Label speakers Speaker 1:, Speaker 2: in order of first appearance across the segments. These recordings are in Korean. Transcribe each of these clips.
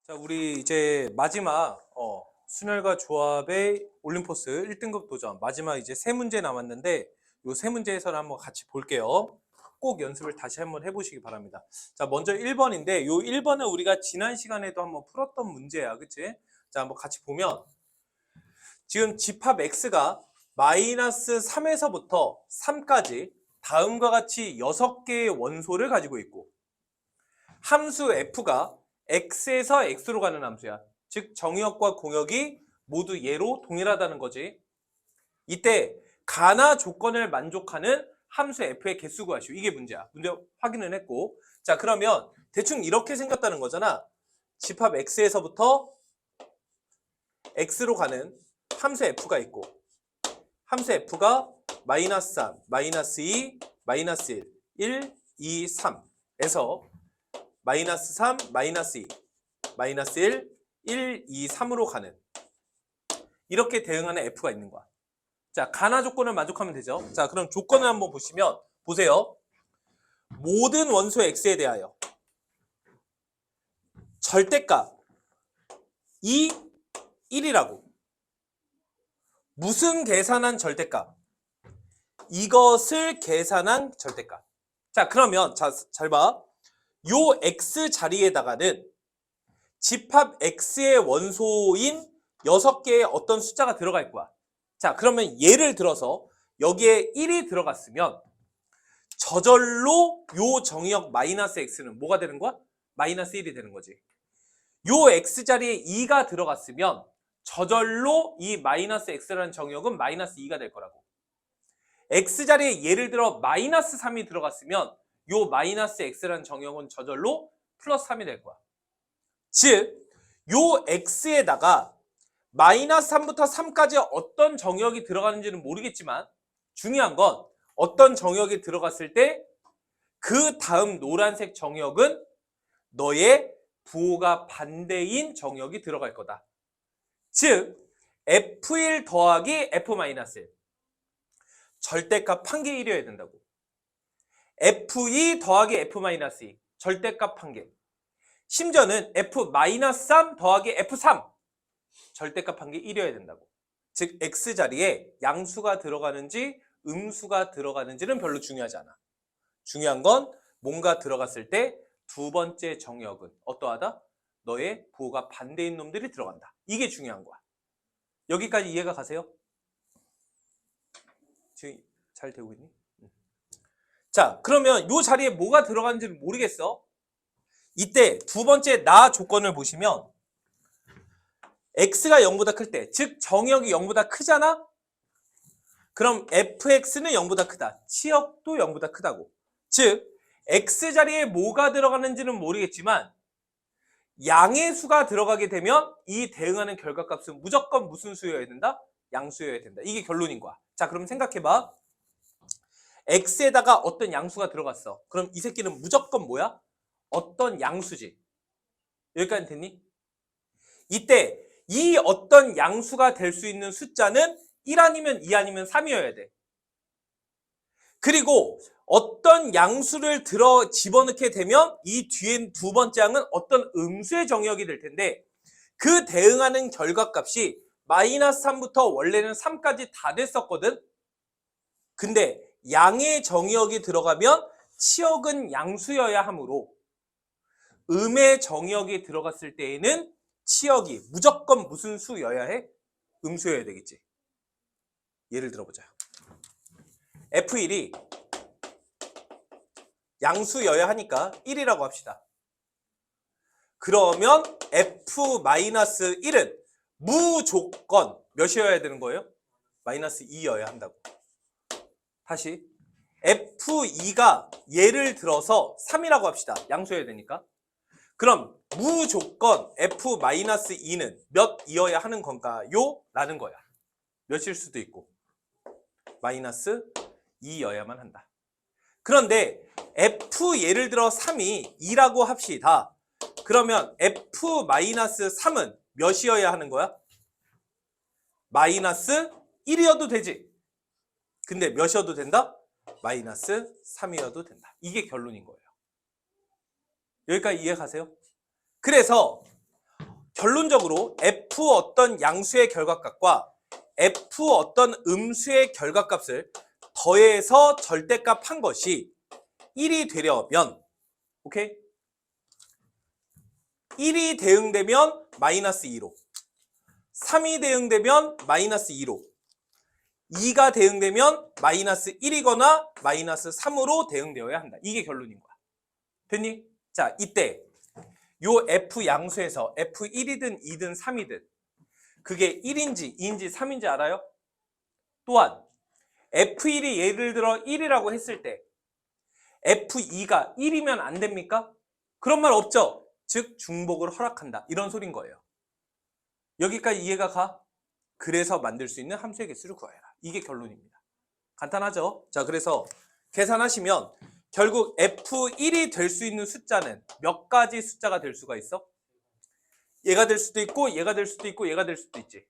Speaker 1: 자, 우리 이제 마지막 순혈과 조합의 올림포스 1등급 도전 마지막 이제 세 문제 남았는데 이 세 문제 해설을 한번 같이 볼게요. 꼭 연습을 다시 한번 해보시기 바랍니다. 자, 먼저 1번인데 이 1번은 우리가 지난 시간에도 한번 풀었던 문제야, 그치? 자, 한번 같이 보면 지금 집합 x가 마이너스 3에서부터 3까지 다음과 같이 6개의 원소를 가지고 있고 함수 f가 x에서 x로 가는 함수야. 즉 정의역과 공역이 모두 얘로 동일하다는 거지. 이때 가나 조건을 만족하는 함수 f의 개수 구하시오. 이게 문제야. 문제 확인을 했고, 자 그러면 대충 이렇게 생겼다는 거잖아. 집합 x에서부터 x로 가는 함수 f가 있고 함수 f가 마이너스 3, 마이너스 2, 마이너스 1, 2, 3에서 마이너스 3, 마이너스 2, 마이너스 1, 1, 2, 3으로 가는 이렇게 대응하는 f가 있는 거야. 자, 가나 조건을 만족하면 되죠. 자, 그럼 조건을 한번 보시면 보세요. 모든 원소 x에 대하여 절대값 2, 1이라고. 무슨 계산한 절대값? 이것을 계산한 절대값. 자, 그러면 잘 봐. 요 x 자리에다가는 집합 x의 원소인 6개의 어떤 숫자가 들어갈 거야. 자, 그러면 예를 들어서 여기에 1이 들어갔으면 저절로 요 정의역 마이너스 x는 뭐가 되는 거야? 마이너스 1이 되는 거지. 요 x 자리에 2가 들어갔으면 저절로 이 마이너스 x라는 정의역은 마이너스 2가 될 거라고. x 자리에 예를 들어 마이너스 3이 들어갔으면 요 마이너스 x라는 정의역은 저절로 플러스 3이 될 거야. 즉, 요 x에다가 마이너스 3부터 3까지 어떤 정의역이 들어가는지는 모르겠지만 중요한 건 어떤 정의역이 들어갔을 때 그 다음 노란색 정의역은 너의 부호가 반대인 정의역이 들어갈 거다. 즉, f1 더하기 f-1 절대값 한 개 1이어야 된다고. f2 더하기 f-2 절대값 한 개. 심지어는 f-3 더하기 f3 절대값 한 개 1이어야 된다고. 즉 x 자리에 양수가 들어가는지 음수가 들어가는지는 별로 중요하지 않아. 중요한 건 뭔가 들어갔을 때 두 번째 정의역은 어떠하다? 너의 부호가 반대인 놈들이 들어간다. 이게 중요한 거야. 여기까지 이해가 가세요? 지금 잘 되고 있니? 자, 그러면 이 자리에 뭐가 들어가는지는 모르겠어. 이때 두 번째 나 조건을 보시면 x가 0보다 클 때, 즉 정의역이 0보다 크잖아? 그럼 fx는 0보다 크다. 치역도 0보다 크다고. 즉 x 자리에 뭐가 들어가는지는 모르겠지만 양의 수가 들어가게 되면 이 대응하는 결과값은 무조건 무슨 수여야 된다? 양수여야 된다. 이게 결론인 거야. 자, 그럼 생각해봐. x에다가 어떤 양수가 들어갔어. 그럼 이 새끼는 무조건 뭐야? 어떤 양수지. 여기까지 됐니? 이때 이 어떤 양수가 될 수 있는 숫자는 1 아니면 2 아니면 3이어야 돼. 그리고 어떤 양수를 집어넣게 되면 이 뒤엔 두 번째 항은 어떤 음수의 정의역이 될 텐데 그 대응하는 결과값이 마이너스 3부터 원래는 3까지 다 됐었거든. 근데 양의 정의역이 들어가면 치역은 양수여야 하므로 음의 정의역이 들어갔을 때에는 치역이 무조건 무슨 수여야 해? 음수여야 되겠지. 예를 들어보자. F1이 양수여야 하니까 1이라고 합시다. 그러면 F-1은 무조건 몇이어야 되는 거예요? 마이너스 2여야 한다고. 다시 F2가 예를 들어서 3이라고 합시다. 양수여야 되니까. 그럼 무조건 F-2는 몇이어야 하는 건가요? 라는 거야. 몇일 수도 있고 마이너스 2여야만 한다. 그런데 F 예를 들어 3이 2라고 합시다. 그러면 F-3은 몇이어야 하는 거야? 마이너스 1이어도 되지. 근데 몇이어도 된다? 마이너스 3이어도 된다. 이게 결론인 거예요. 여기까지 이해 가세요? 그래서 결론적으로 F 어떤 양수의 결과값과 F 어떤 음수의 결과값을 더해서 절대값 한 것이 1이 되려면, 오케이? 1이 대응되면 마이너스 2로, 3이 대응되면 마이너스 2로, 2가 대응되면 마이너스 1이거나 마이너스 3으로 대응되어야 한다. 이게 결론인 거야. 됐니? 자, 이때 요 F 양수에서 F1이든 2든 3이든 그게 1인지 2인지 3인지 알아요? 또한 F1이 예를 들어 1이라고 했을 때 F2가 1이면 안 됩니까? 그런 말 없죠? 즉 중복을 허락한다. 이런 소린 거예요. 여기까지 이해가 가? 그래서 만들 수 있는 함수의 개수를 구하여라. 이게 결론입니다. 간단하죠? 자, 그래서 계산하시면 결국 F1이 될 수 있는 숫자는 몇 가지 숫자가 될 수가 있어? 얘가 될 수도 있고 얘가 될 수도 있고 얘가 될 수도 있지.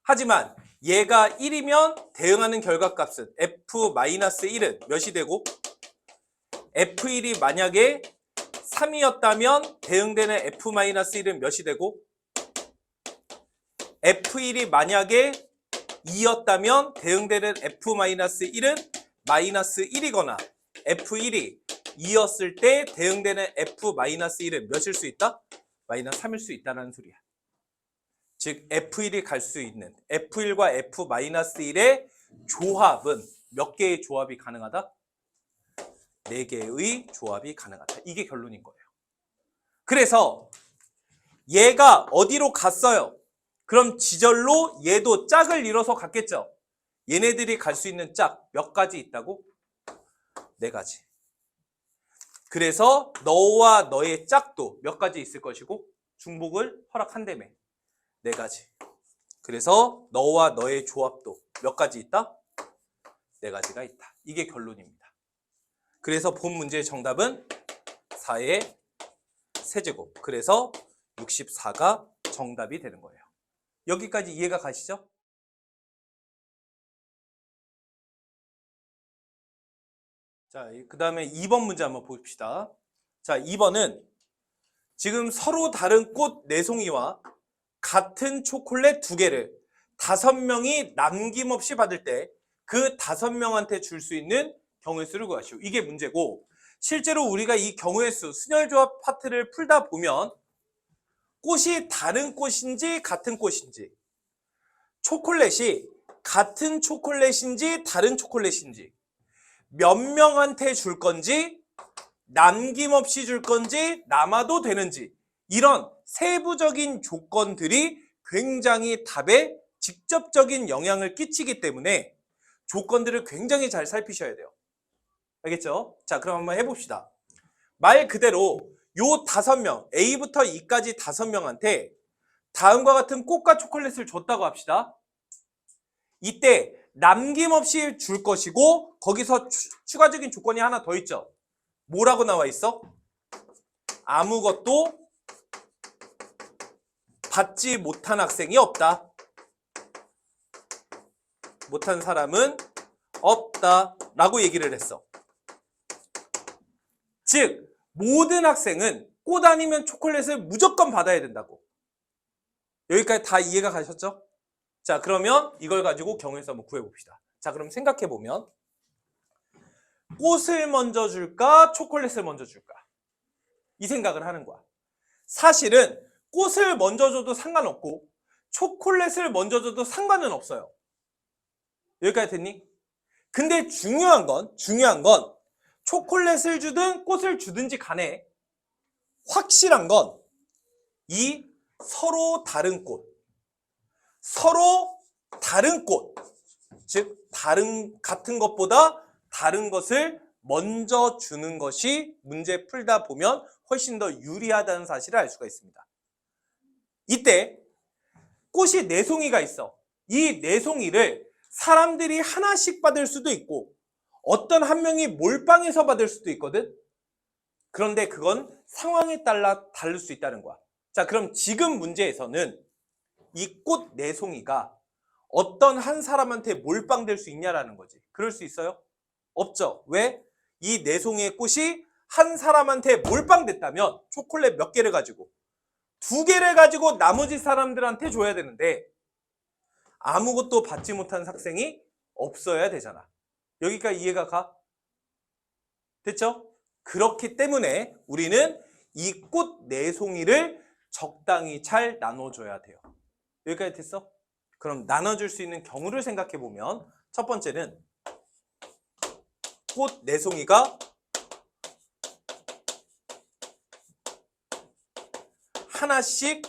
Speaker 1: 하지만 얘가 1이면 대응하는 결과값은 F-1은 몇이 되고 F1이 만약에 3이었다면 대응되는 F-1은 몇이 되고 F1이 만약에 2였다면 대응되는 F-1은 마이너스 1이거나 F1이 2였을 때 대응되는 F-1은 몇일 수 있다? 마이너스 3일 수 있다는 소리야. 즉 F1이 갈 수 있는 F1과 F-1의 조합은 몇 개의 조합이 가능하다? 4개의 조합이 가능하다. 이게 결론인 거예요. 그래서 얘가 어디로 갔어요? 그럼 지절로 얘도 짝을 이뤄서 갔겠죠? 얘네들이 갈 수 있는 짝 몇 가지 있다고? 4가지. 그래서 너와 너의 짝도 몇 가지 있을 것이고 중복을 허락한다며 4가지. 그래서 너와 너의 조합도 몇 가지 있다? 4가지가 있다. 이게 결론입니다. 그래서 본 문제의 정답은 4의 세제곱. 그래서 64가 정답이 되는 거예요. 여기까지 이해가 가시죠? 자, 그 다음에 2번 문제 한번 봅시다. 자, 2번은 지금 서로 다른 꽃 4송이와 같은 초콜릿 2개를 5명이 남김없이 받을 때 그 5명한테 줄 수 있는 경우의 수를 구하시오. 이게 문제고, 실제로 우리가 이 경우의 수, 순열조합 파트를 풀다 보면 꽃이 다른 꽃인지 같은 꽃인지, 초콜릿이 같은 초콜릿인지 다른 초콜릿인지, 몇 명한테 줄 건지, 남김없이 줄 건지, 남아도 되는지, 이런 세부적인 조건들이 굉장히 답에 직접적인 영향을 끼치기 때문에 조건들을 굉장히 잘 살피셔야 돼요. 알겠죠? 자, 그럼 한번 해봅시다. 말 그대로 요 5명, A부터 E까지 5명한테 다음과 같은 꽃과 초콜릿을 줬다고 합시다. 이때 남김없이 줄 것이고 거기서 추가적인 조건이 하나 더 있죠. 뭐라고 나와 있어? 아무것도 받지 못한 학생이 없다. 못한 사람은 없다 라고 얘기를 했어. 즉 모든 학생은 꽃 아니면 초콜릿을 무조건 받아야 된다고. 여기까지 다 이해가 가셨죠? 자, 그러면 이걸 가지고 경우에서 한번 구해봅시다. 자, 그럼 생각해보면 꽃을 먼저 줄까 초콜릿을 먼저 줄까 이 생각을 하는 거야. 사실은 꽃을 먼저 줘도 상관없고 초콜릿을 먼저 줘도 상관은 없어요. 여기까지 됐니? 근데 중요한 건 초콜릿을 주든 꽃을 주든지 간에 확실한 건 이 서로 다른 꽃, 즉 같은 것보다 다른 것을 먼저 주는 것이 문제 풀다 보면 훨씬 더 유리하다는 사실을 알 수가 있습니다. 이때 꽃이 4송이가 있어. 이 4송이를 사람들이 하나씩 받을 수도 있고 어떤 한 명이 몰빵해서 받을 수도 있거든. 그런데 그건 상황에 따라 다를 수 있다는 거야. 자, 그럼 지금 문제에서는 이 꽃 4송이가 어떤 한 사람한테 몰빵될 수 있냐라는 거지. 그럴 수 있어요? 없죠. 왜? 이 4송이의 꽃이 한 사람한테 몰빵됐다면 초콜릿 몇 개를 가지고 2개를 가지고 나머지 사람들한테 줘야 되는데 아무것도 받지 못한 학생이 없어야 되잖아. 여기까지 이해가 가? 됐죠? 그렇기 때문에 우리는 이 꽃 4송이를 적당히 잘 나눠줘야 돼요. 여기까지 됐어? 그럼 나눠줄 수 있는 경우를 생각해 보면 첫 번째는 꽃 4송이가 하나씩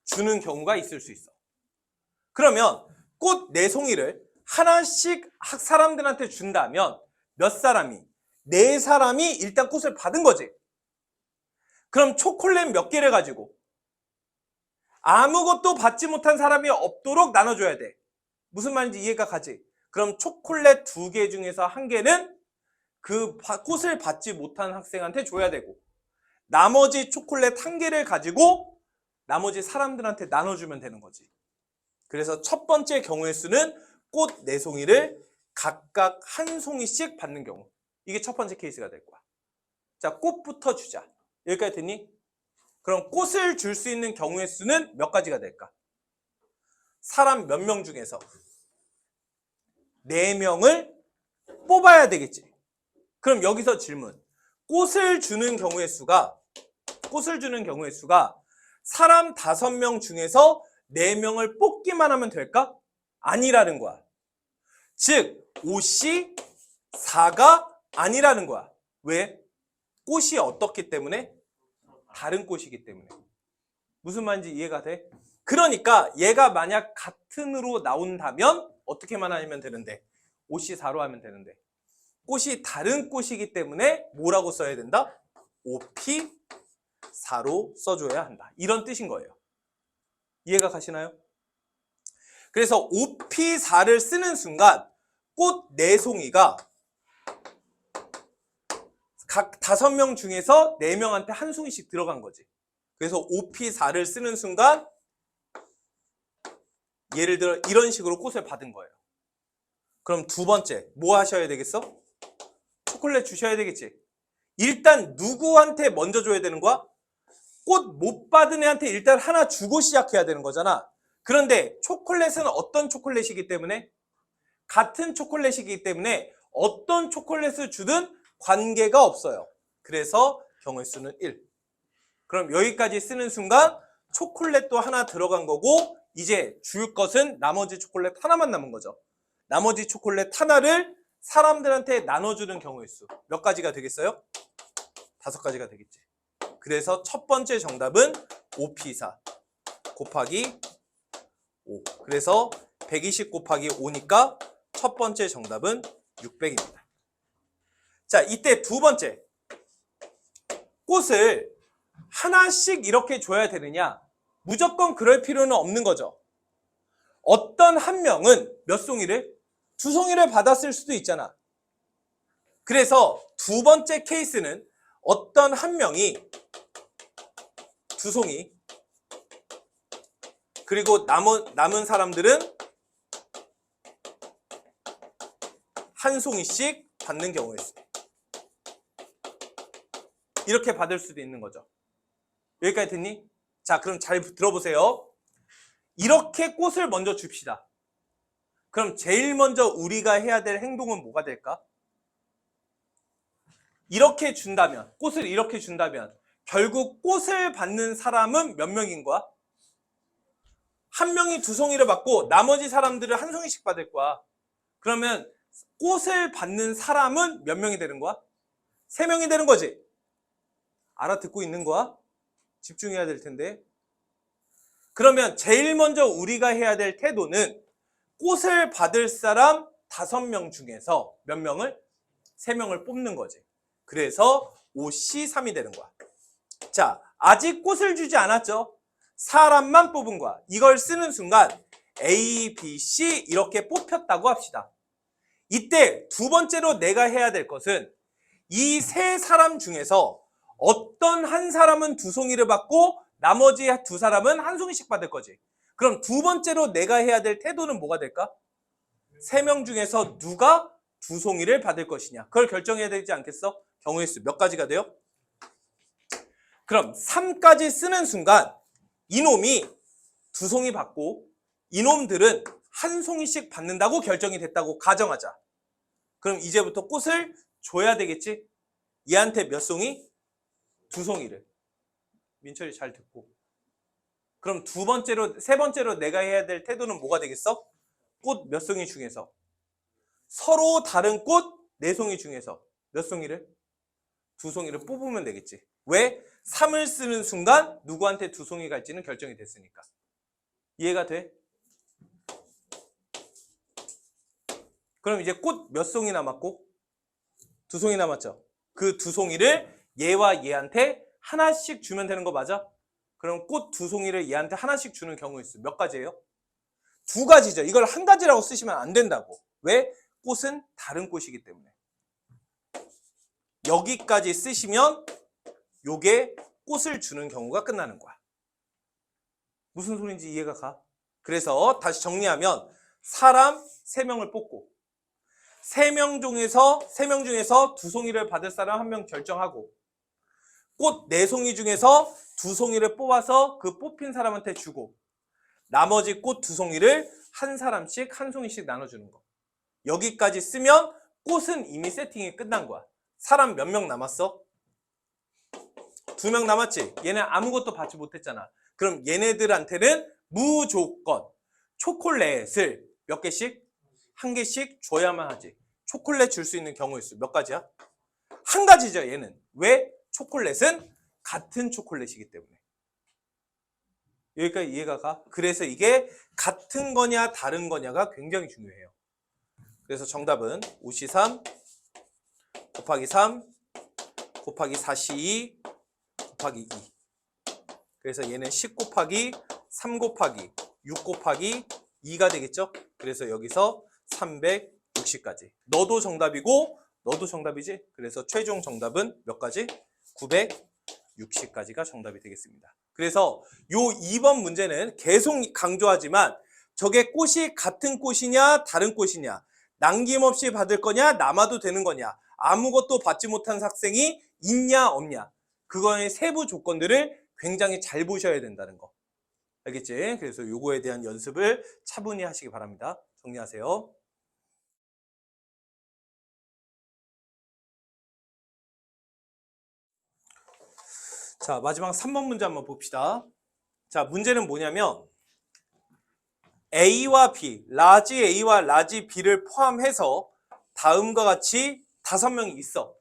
Speaker 1: 주는 경우가 있을 수 있어. 그러면 꽃 4송이를 하나씩 사람들한테 준다면 몇 사람이? 4사람이 일단 꽃을 받은 거지. 그럼 초콜릿 몇 개를 가지고 아무것도 받지 못한 사람이 없도록 나눠줘야 돼. 무슨 말인지 이해가 가지? 그럼 초콜릿 2개 중에서 1개는 그 꽃을 받지 못한 학생한테 줘야 되고 나머지 초콜릿 1개를 가지고 나머지 사람들한테 나눠주면 되는 거지. 그래서 첫 번째 경우의 수는 꽃 4송이를 각각 1송이씩 받는 경우. 이게 첫 번째 케이스가 될 거야. 자, 꽃부터 주자. 여기까지 됐니? 그럼 꽃을 줄 수 있는 경우의 수는 몇 가지가 될까? 사람 몇 명 중에서 4명을 뽑아야 되겠지. 그럼 여기서 질문. 꽃을 주는 경우의 수가 사람 5명 중에서 4명을 뽑기만 하면 될까? 아니라는 거야. 즉 5시 4가 아니라는 거야. 왜? 꽃이 어떻기 때문에? 다른 꽃이기 때문에. 무슨 말인지 이해가 돼? 그러니까 얘가 만약 같은으로 나온다면 어떻게만 하면 되는데 5시 4로 하면 되는데 꽃이 다른 꽃이기 때문에 뭐라고 써야 된다? 5P 4로 써줘야 한다. 이런 뜻인 거예요. 이해가 가시나요? 그래서 5P 4를 쓰는 순간 꽃 4송이가 각 5명 중에서 4명한테 1송이씩 들어간 거지. 그래서 5P 4를 쓰는 순간 예를 들어 이런 식으로 꽃을 받은 거예요. 그럼 두 번째 뭐 하셔야 되겠어? 초콜릿 주셔야 되겠지. 일단 누구한테 먼저 줘야 되는 거야? 꽃 못 받은 애한테 일단 하나 주고 시작해야 되는 거잖아. 그런데 초콜릿은 어떤 초콜릿이기 때문에? 같은 초콜릿이기 때문에 어떤 초콜릿을 주든 관계가 없어요. 그래서 경우의 수는 1. 그럼 여기까지 쓰는 순간 초콜릿도 하나 들어간 거고 이제 줄 것은 나머지 초콜릿 하나만 남은 거죠. 나머지 초콜릿 하나를 사람들한테 나눠주는 경우의 수. 몇 가지가 되겠어요? 5가지가 되겠지. 그래서 첫 번째 정답은 5P4 곱하기 5. 그래서 120 곱하기 5니까 첫 번째 정답은 600입니다. 자, 이때 두 번째. 꽃을 하나씩 이렇게 줘야 되느냐? 무조건 그럴 필요는 없는 거죠. 어떤 한 명은 몇 송이를? 2송이를 받았을 수도 있잖아. 그래서 두 번째 케이스는 어떤 한 명이 2송이 그리고 남은 사람들은 1송이씩 받는 경우에 이렇게 받을 수도 있는 거죠. 여기까지 됐니? 자, 그럼 잘 들어보세요. 이렇게 꽃을 먼저 줍시다. 그럼 제일 먼저 우리가 해야 될 행동은 뭐가 될까? 이렇게 준다면, 꽃을 이렇게 준다면 결국 꽃을 받는 사람은 몇 명인 거야? 한 명이 2송이를 받고 나머지 사람들은 1송이씩 받을 거야. 그러면 꽃을 받는 사람은 몇 명이 되는 거야? 3명이 되는 거지. 알아듣고 있는 거야? 집중해야 될 텐데. 그러면 제일 먼저 우리가 해야 될 태도는 꽃을 받을 사람 5명 중에서 몇 명을? 3명을 뽑는 거지. 그래서 5C3이 되는 거야. 자, 아직 꽃을 주지 않았죠? 사람만 뽑은 거야. 이걸 쓰는 순간 A, B, C 이렇게 뽑혔다고 합시다. 이때 두 번째로 내가 해야 될 것은 이 3사람 중에서 어떤 한 사람은 2송이를 받고 나머지 2사람은 1송이씩 받을 거지. 그럼 두 번째로 내가 해야 될 태도는 뭐가 될까? 3명 중에서 누가 2송이를 받을 것이냐. 그걸 결정해야 되지 않겠어? 경우의 수 몇 가지가 돼요? 그럼 3까지 쓰는 순간 이놈이 2송이 받고 이놈들은 1송이씩 받는다고 결정이 됐다고 가정하자. 그럼 이제부터 꽃을 줘야 되겠지? 얘한테 몇 송이? 2송이를. 민철이 잘 듣고. 그럼 세 번째로 내가 해야 될 태도는 뭐가 되겠어? 꽃 몇 송이 중에서 서로 다른 꽃 4송이 중에서 몇 송이를? 2송이를 뽑으면 되겠지. 왜? 3을 쓰는 순간 누구한테 2송이 갈지는 결정이 됐으니까. 이해가 돼? 그럼 이제 꽃 몇 송이 남았고? 2송이 남았죠. 그 2송이를 얘와 얘한테 하나씩 주면 되는 거 맞아? 그럼 꽃 2송이를 얘한테 하나씩 주는 경우의 수 몇 가지예요? 2가지죠. 이걸 한 가지라고 쓰시면 안 된다고. 왜? 꽃은 다른 꽃이기 때문에. 여기까지 쓰시면 요게 꽃을 주는 경우가 끝나는 거야. 무슨 소리인지 이해가 가? 그래서 다시 정리하면 사람 3명을 뽑고 3명 중에서 2송이를 받을 사람 1명 결정하고 꽃 4송이 중에서 2송이를 뽑아서 그 뽑힌 사람한테 주고 나머지 꽃 2송이를 한 사람씩 1송이씩 나눠주는 거. 여기까지 쓰면 꽃은 이미 세팅이 끝난 거야. 사람 몇 명 남았어? 2명 남았지? 얘네 아무것도 받지 못했잖아. 그럼 얘네들한테는 무조건 초콜릿을 몇 개씩? 1개씩 줘야만 하지. 초콜릿 줄 수 있는 경우의 수 몇 가지야? 1가지죠, 얘는. 왜? 초콜릿은 같은 초콜릿이기 때문에. 여기까지 이해가 가? 그래서 이게 같은 거냐 다른 거냐가 굉장히 중요해요. 그래서 정답은 5C3 곱하기 3 곱하기 4C2 곱하기 2. 그래서 얘는 10 곱하기 3 곱하기 6 곱하기 2가 되겠죠? 그래서 여기서 360까지. 너도 정답이고 너도 정답이지? 그래서 최종 정답은 몇 가지? 960까지가 정답이 되겠습니다. 그래서 요 2번 문제는 계속 강조하지만 저게 꽃이 같은 꽃이냐 다른 꽃이냐, 남김없이 받을 거냐 남아도 되는 거냐, 아무것도 받지 못한 학생이 있냐 없냐, 그거의 세부 조건들을 굉장히 잘 보셔야 된다는 거. 알겠지? 그래서 요거에 대한 연습을 차분히 하시기 바랍니다. 정리하세요. 자, 마지막 3번 문제 한번 봅시다. 자, 문제는 뭐냐면 A와 B, 라지 A와 라지 B를 포함해서 다음과 같이 5명이 있어.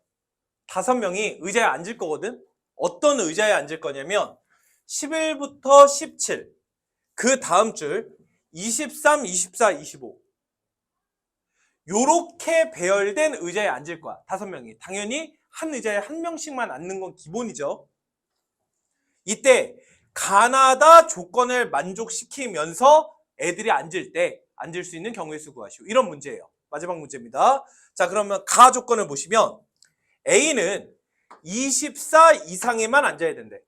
Speaker 1: 5명이 의자에 앉을 거거든. 어떤 의자에 앉을 거냐면 11부터 17, 그 다음 줄 23, 24, 25 요렇게 배열된 의자에 앉을 거야. 5명이. 당연히 한 의자에 1명씩만 앉는 건 기본이죠. 이때 가나다 조건을 만족시키면서 애들이 앉을 때 앉을 수 있는 경우의 수 구하시오. 이런 문제예요. 마지막 문제입니다. 자, 그러면 가 조건을 보시면 A는 24 이상에만 앉아야 된대.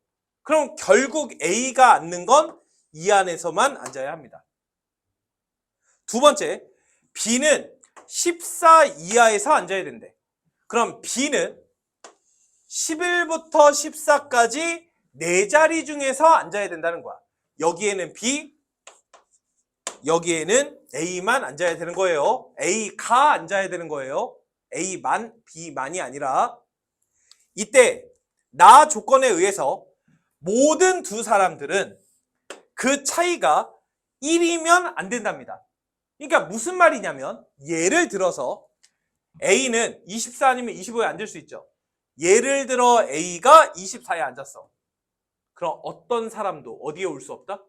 Speaker 1: 그럼 결국 A가 앉는 건 이 안에서만 앉아야 합니다. 두 번째, B는 14 이하에서 앉아야 된대. 그럼 B는 11부터 14까지 4자리 중에서 앉아야 된다는 거야. 여기에는 B, 여기에는 A만 앉아야 되는 거예요. A가 앉아야 되는 거예요. A만, B만이 아니라. 이때 나 조건에 의해서 모든 두 사람들은 그 차이가 1이면 안 된답니다. 그러니까 무슨 말이냐면 예를 들어서 A는 24 아니면 25에 앉을 수 있죠. 예를 들어 A가 24에 앉았어. 그럼 어떤 사람도 어디에 올 수 없다?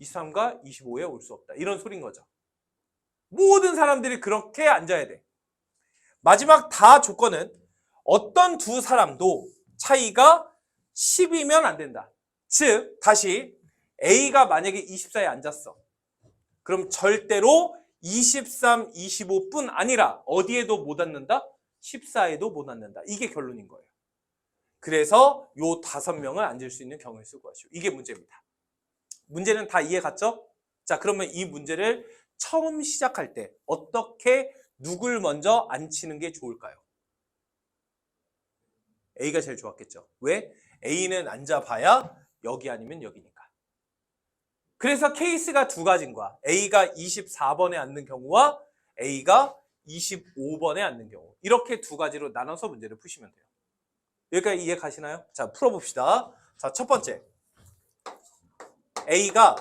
Speaker 1: 23과 25에 올 수 없다. 이런 소린 거죠. 모든 사람들이 그렇게 앉아야 돼. 마지막 다 조건은 어떤 두 사람도 차이가 10이면 안 된다. 즉 다시 A가 만약에 24에 앉았어. 그럼 절대로 23, 25뿐 아니라 어디에도 못 앉는다? 14에도 못 앉는다. 이게 결론인 거예요. 그래서 요 5명을 앉을 수 있는 경우의 수 구하시오. 이게 문제입니다. 문제는 다 이해 갔죠? 자, 그러면 이 문제를 처음 시작할 때 어떻게 누굴 먼저 앉히는 게 좋을까요? A가 제일 좋았겠죠. 왜? A는 앉아봐야 여기 아니면 여기니까. 그래서 케이스가 두 가지인 거야. A가 24번에 앉는 경우와 A가 25번에 앉는 경우. 이렇게 두 가지로 나눠서 문제를 푸시면 돼요. 여기까지 이해 가시나요? 자, 풀어봅시다. 자, 첫 번째. A가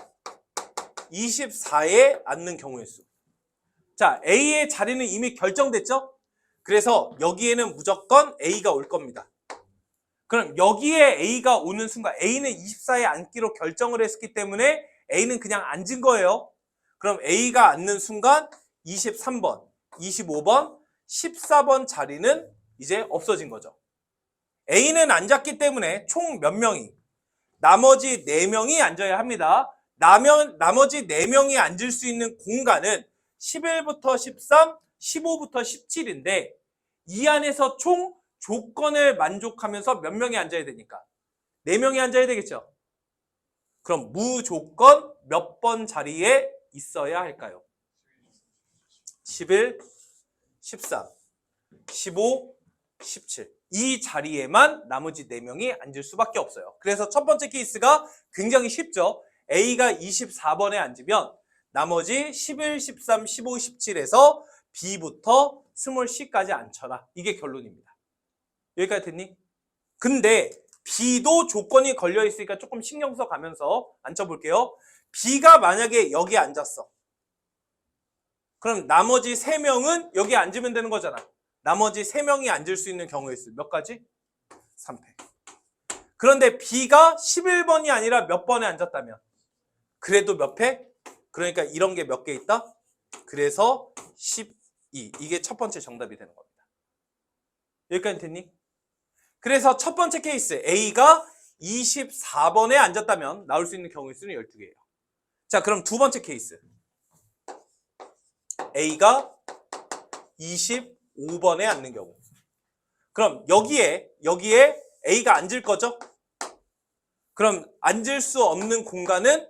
Speaker 1: 24에 앉는 경우의 수. 자, A의 자리는 이미 결정됐죠? 그래서 여기에는 무조건 A가 올 겁니다. 그럼 여기에 A가 오는 순간 A는 24에 앉기로 결정을 했기 때문에 A는 그냥 앉은 거예요. 그럼 A가 앉는 순간 23번, 25번, 14번 자리는 이제 없어진 거죠. A는 앉았기 때문에 총 몇 명이? 나머지 4명이 앉아야 합니다. 나머지 4명이 앉을 수 있는 공간은 11부터 13, 15부터 17인데 이 안에서 총 조건을 만족하면서 몇 명이 앉아야 되니까? 4명이 앉아야 되겠죠? 그럼 무조건 몇 번 자리에 있어야 할까요? 11, 13, 15, 17. 이 자리에만 나머지 4명이 앉을 수밖에 없어요. 그래서 첫 번째 케이스가 굉장히 쉽죠. A가 24번에 앉으면 나머지 11, 13, 15, 17에서 B부터 스몰 C까지 앉혀라. 이게 결론입니다. 여기까지 됐니? 근데 B도 조건이 걸려 있으니까 조금 신경 써 가면서 앉혀볼게요. B가 만약에 여기에 앉았어. 그럼 나머지 3명은 여기에 앉으면 되는 거잖아. 나머지 3명이 앉을 수 있는 경우의 수 몇 가지? 3패. 그런데 B가 11번이 아니라 몇 번에 앉았다면? 그래도 몇 패? 그러니까 이런 게 몇 개 있다? 그래서 12. 이게 첫 번째 정답이 되는 겁니다. 여기까지 됐니? 그래서 첫 번째 케이스 A가 24번에 앉았다면 나올 수 있는 경우의 수는 12개예요. 자, 그럼 두 번째 케이스 A가 25번에 앉는 경우. 그럼 여기에 A가 앉을 거죠? 그럼 앉을 수 없는 공간은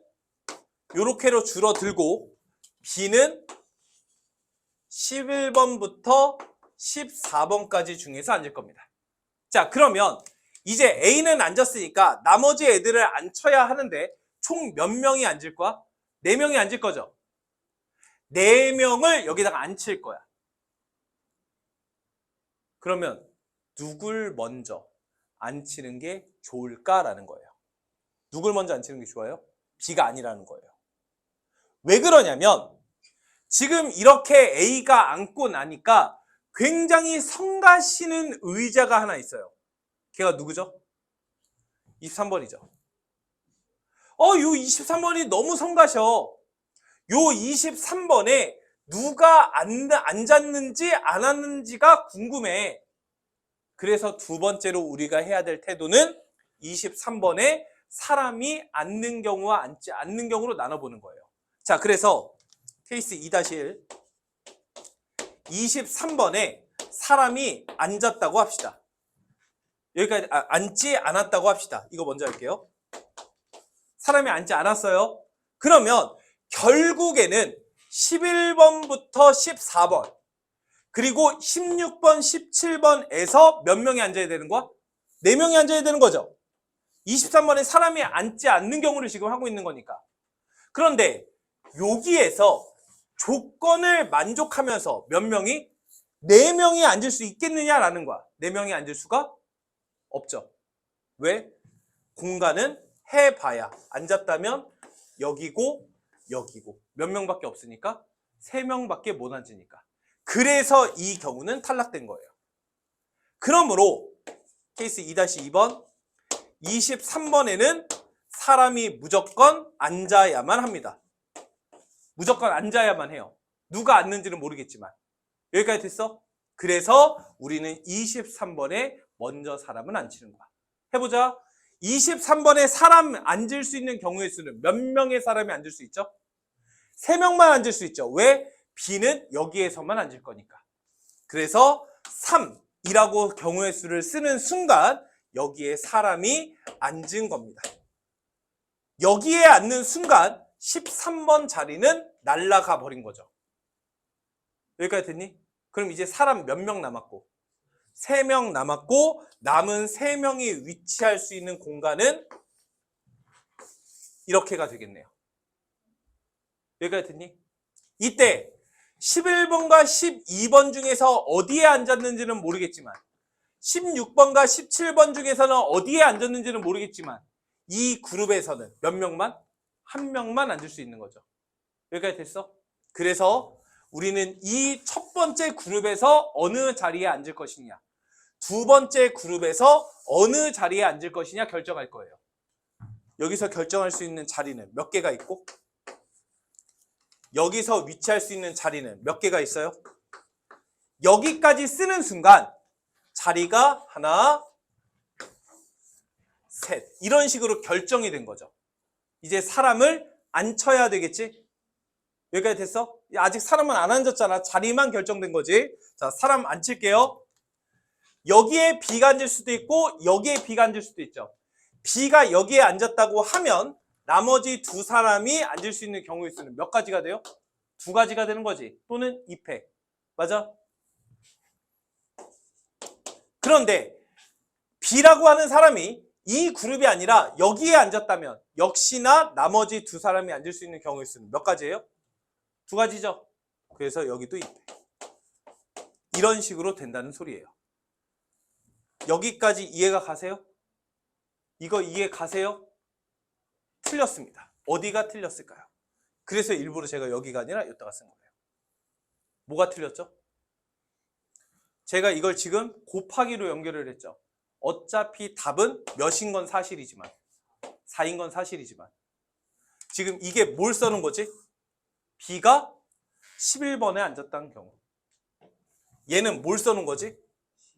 Speaker 1: 요렇게로 줄어들고 B는 11번부터 14번까지 중에서 앉을 겁니다. 자, 그러면 이제 A는 앉았으니까 나머지 애들을 앉혀야 하는데 총 몇 명이 앉을 거야? 4명이 앉을 거죠? 4명을 여기다가 앉힐 거야. 그러면 누굴 먼저 앉히는 게 좋을까라는 거예요. 누굴 먼저 앉히는 게 좋아요? B가 아니라는 거예요. 왜 그러냐면 지금 이렇게 A가 앉고 나니까 굉장히 성가시는 의자가 하나 있어요. 걔가 누구죠? 23번이죠. 요 23번이 너무 성가셔. 요 23번에 누가 앉았는지 안 앉았는지가 궁금해. 그래서 두 번째로 우리가 해야 될 태도는 23번에 사람이 앉는 경우와 앉지 않는 경우로 나눠보는 거예요. 자, 그래서 케이스 2-1 23번에 사람이 앉았다고 합시다. 여기까지 앉지 않았다고 합시다. 이거 먼저 할게요. 사람이 앉지 않았어요. 그러면 결국에는 11번부터 14번 그리고 16번, 17번에서 몇 명이 앉아야 되는 거야? 4명이 앉아야 되는 거죠. 23번에 사람이 앉지 않는 경우를 지금 하고 있는 거니까. 그런데 여기에서 조건을 만족하면서 몇 명이? 4명이 앉을 수 있겠느냐라는 거야. 4명이 앉을 수가 없죠. 왜? 공간은 해봐야 앉았다면 여기고 여기고 몇 명밖에 없으니까 3명밖에 못 앉으니까. 그래서 이 경우는 탈락된 거예요. 그러므로 케이스 2-2번 23번에는 사람이 무조건 앉아야만 합니다. 무조건 앉아야만 해요. 누가 앉는지는 모르겠지만. 여기까지 됐어? 그래서 우리는 23번에 먼저 사람은 앉히는 거야. 해보자. 23번에 사람 앉을 수 있는 경우의 수는 몇 명의 사람이 앉을 수 있죠? 3명만 앉을 수 있죠. 왜? B는 여기에서만 앉을 거니까. 그래서 3이라고 경우의 수를 쓰는 순간 여기에 사람이 앉은 겁니다. 여기에 앉는 순간 13번 자리는 날아가 버린 거죠. 여기까지 됐니? 그럼 이제 사람 몇 명 남았고? 3명 남았고 남은 3명이 위치할 수 있는 공간은 이렇게가 되겠네요. 여기까지 됐니? 이때 11번과 12번 중에서 어디에 앉았는지는 모르겠지만 16번과 17번 중에서는 어디에 앉았는지는 모르겠지만 이 그룹에서는 몇 명만? 한 명만 앉을 수 있는 거죠. 여기까지 됐어? 그래서 우리는 이 첫 번째 그룹에서 어느 자리에 앉을 것이냐, 두 번째 그룹에서 어느 자리에 앉을 것이냐 결정할 거예요. 여기서 결정할 수 있는 자리는 몇 개가 있고 여기서 위치할 수 있는 자리는 몇 개가 있어요? 여기까지 쓰는 순간 자리가 하나, 셋 이런 식으로 결정이 된 거죠. 이제 사람을 앉혀야 되겠지? 여기까지 됐어? 아직 사람은 안 앉았잖아. 자리만 결정된 거지. 자, 사람 앉힐게요. 여기에 B가 앉을 수도 있고 여기에 B가 앉을 수도 있죠. B가 여기에 앉았다고 하면 나머지 두 사람이 앉을 수 있는 경우의 수는 몇 가지가 돼요? 두 가지가 되는 거지. 또는 2패. 맞아? 그런데 B라고 하는 사람이 이 그룹이 아니라 여기에 앉았다면 역시나 나머지 두 사람이 앉을 수 있는 경우의 수는 몇 가지예요? 두 가지죠. 그래서 여기도 2패. 이런 식으로 된다는 소리예요. 여기까지 이해가 가세요? 이거 이해 가세요? 틀렸습니다. 어디가 틀렸을까요? 그래서 일부러 제가 여기가 아니라 여기다가 쓴 거예요. 뭐가 틀렸죠? 제가 이걸 지금 곱하기로 연결을 했죠. 어차피 답은 몇인 건 사실이지만 4인 건 사실이지만 지금 이게 뭘 써놓은 거지? B가 11번에 앉았다는 경우. 얘는 뭘 써놓은 거지?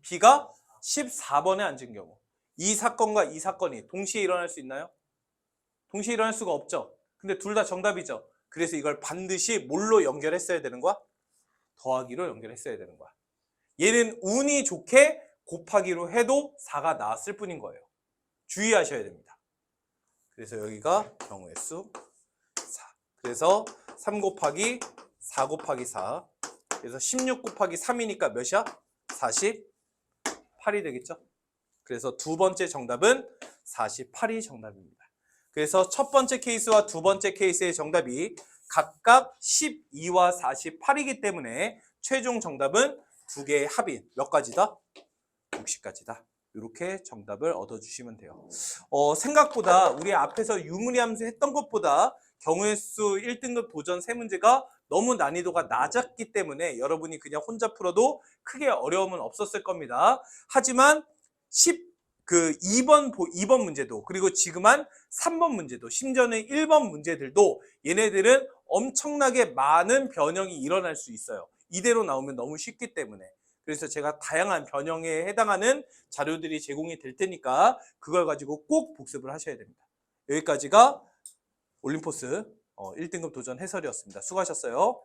Speaker 1: B가 14번에 앉은 경우. 이 사건과 이 사건이 동시에 일어날 수 있나요? 동시에 일어날 수가 없죠. 근데 둘 다 정답이죠. 그래서 이걸 반드시 뭘로 연결했어야 되는 거야? 더하기로 연결했어야 되는 거야. 얘는 운이 좋게 곱하기로 해도 4가 나왔을 뿐인 거예요. 주의하셔야 됩니다. 그래서 여기가 경우의 수 4. 그래서 3 곱하기 4 곱하기 4. 그래서 16 곱하기 3이니까 몇이야? 48이 되겠죠? 그래서 두 번째 정답은 48이 정답입니다. 그래서 첫 번째 케이스와 두 번째 케이스의 정답이 각각 12와 48이기 때문에 최종 정답은 두 개의 합인 몇 가지다? 60가지다. 이렇게 정답을 얻어주시면 돼요. 생각보다 우리 앞에서 유무리함수 했던 것보다 경우의 수 1등급 도전 3문제가 너무 난이도가 낮았기 때문에 여러분이 그냥 혼자 풀어도 크게 어려움은 없었을 겁니다. 하지만 2번 문제도 그리고 지금 한 3번 문제도 심지어는 1번 문제들도 얘네들은 엄청나게 많은 변형이 일어날 수 있어요. 이대로 나오면 너무 쉽기 때문에. 그래서 제가 다양한 변형에 해당하는 자료들이 제공이 될 테니까 그걸 가지고 꼭 복습을 하셔야 됩니다. 여기까지가 올림포스 1등급 도전 해설이었습니다. 수고하셨어요.